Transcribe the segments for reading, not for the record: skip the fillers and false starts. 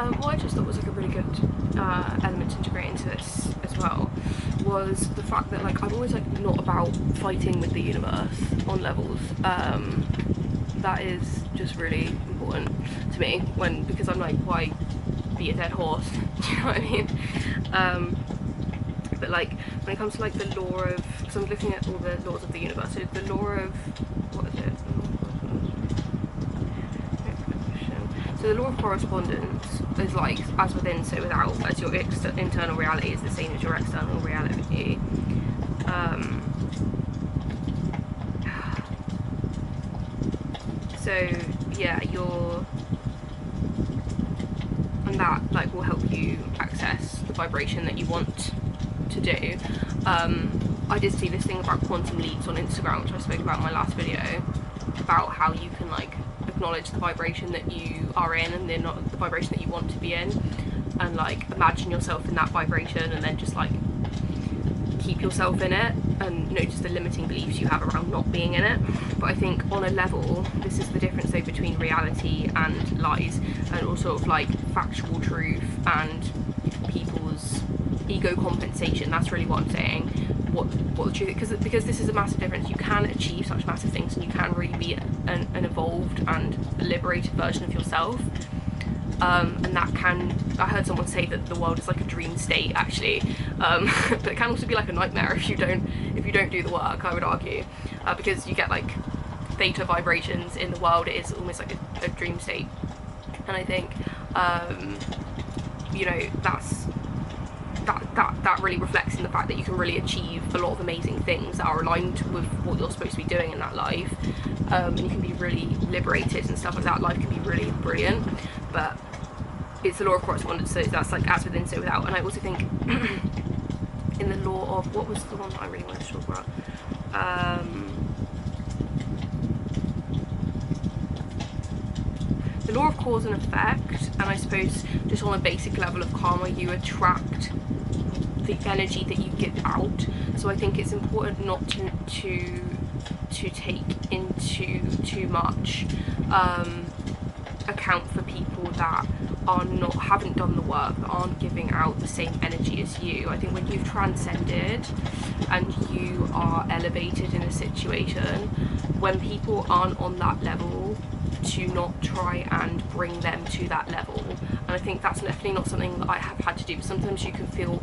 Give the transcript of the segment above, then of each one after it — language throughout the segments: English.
What I just thought was like a really good element to integrate into this as well was the fact that like I'm always like not about fighting with the universe on levels. That is just really important to me because I'm like, why beat a dead horse? Do you know what I mean? But like when it comes to like the law of, because I'm looking at all the laws of the universe, so the law of, what is it? So the law of correspondence is like, as within so without, as your internal reality is the same as your external reality. So yeah, and that like will help you access the vibration that you want to do. I did see this thing about quantum leaps on Instagram, which I spoke about in my last video, about how you can like acknowledge the vibration that you are in and then not the vibration that you want to be in, and like imagine yourself in that vibration and then just like keep yourself in it and notice the limiting beliefs you have around not being in it. But I think on a level, this is the difference though between reality and lies, and all sort of like factual truth and people's ego compensation. That's really what I'm saying, what the truth is, because this is a massive difference. You can achieve such massive things and you can really be an evolved and liberated version of yourself. And that can, I heard someone say that the world is like a dream state actually, but it can also be like a nightmare if you don't do the work, I would argue, because you get like theta vibrations in the world. It is almost like a dream state, and I think you know, that really reflects in the fact that you can really achieve a lot of amazing things that are aligned with what you're supposed to be doing in that life, and you can be really liberated and stuff like that. Life can be really brilliant, but it's the law of correspondence, so that's like as within so without. And I also think in the law of, what was the one that I really wanted to talk about, the law of cause and effect. And I suppose just on a basic level of karma, you attract the energy that you give out. So I think it's important not to take into too much account for people that haven't done the work, that aren't giving out the same energy as you. I think when you've transcended and you are elevated in a situation, when people aren't on that level, to not try and bring them to that level. And I think that's definitely not something that I have had to do, but sometimes you can feel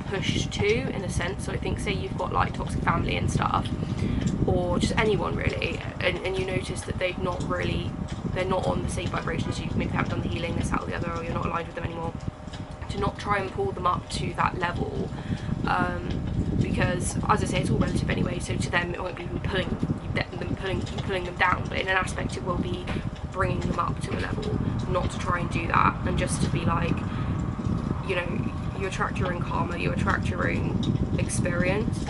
pushed to, in a sense. So I think, say you've got like toxic family and stuff, or just anyone really, and you notice that they're not on the same vibration as you, maybe they haven't done the healing, this, that or the other, or you're not aligned with them anymore, to not try and pull them up to that level, because as I say, it's all relative anyway, so to them it won't be pulling them down, but in an aspect it will be bringing them up to a level. Not to try and do that, and just to be like, you know, you attract your own karma, you attract your own experience,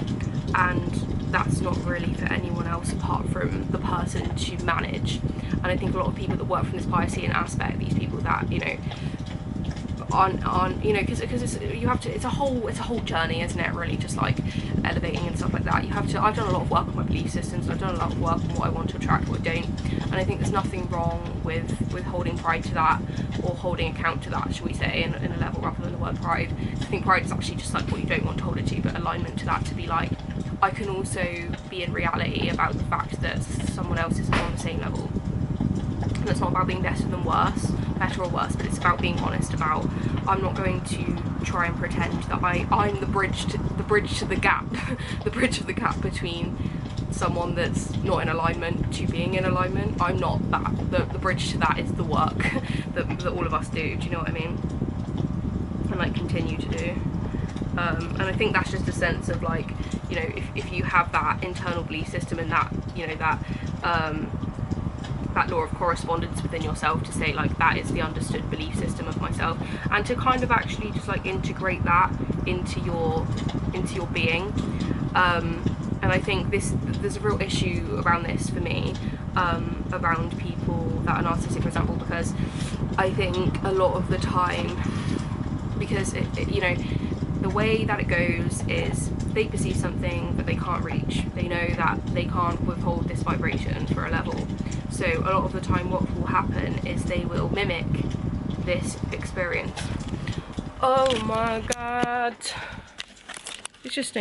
and that's not really for anyone else apart from the person to manage. And I think a lot of people that work from this Piscean aspect, these people that, you know, on you know, because it's a whole journey, isn't it, really, just like elevating and stuff like that. I've done a lot of work on my belief systems, I've done a lot of work on what I want to attract, what I don't, and I think there's nothing wrong with holding pride to that, or holding account to that, shall we say, in a level rather than the word pride. I think pride is actually just like what you don't want to hold it to, but alignment to that, to be like, I can also be in reality about the fact that someone else isn't on the same level. And it's not about being better or worse, but it's about being honest about, I'm not going to try and pretend that I'm the bridge to the gap, the bridge of the gap between someone that's not in alignment to being in alignment. I'm not that. The bridge to that is the work that all of us do you know what I mean? And like continue to do. And I think that's just a sense of like, you know, if you have that internal belief system and that, you know, that law of correspondence within yourself, to say like, that is the understood belief system of myself, and to kind of actually just like integrate that into your being. And I think there's a real issue around this for me, around people that are narcissistic, for example, because I think a lot of the time, because you know, the way that it goes is they perceive something that they can't reach. They know that they can't withhold this vibration for a level. So a lot of the time what will happen is they will mimic this experience. Oh my god. It's just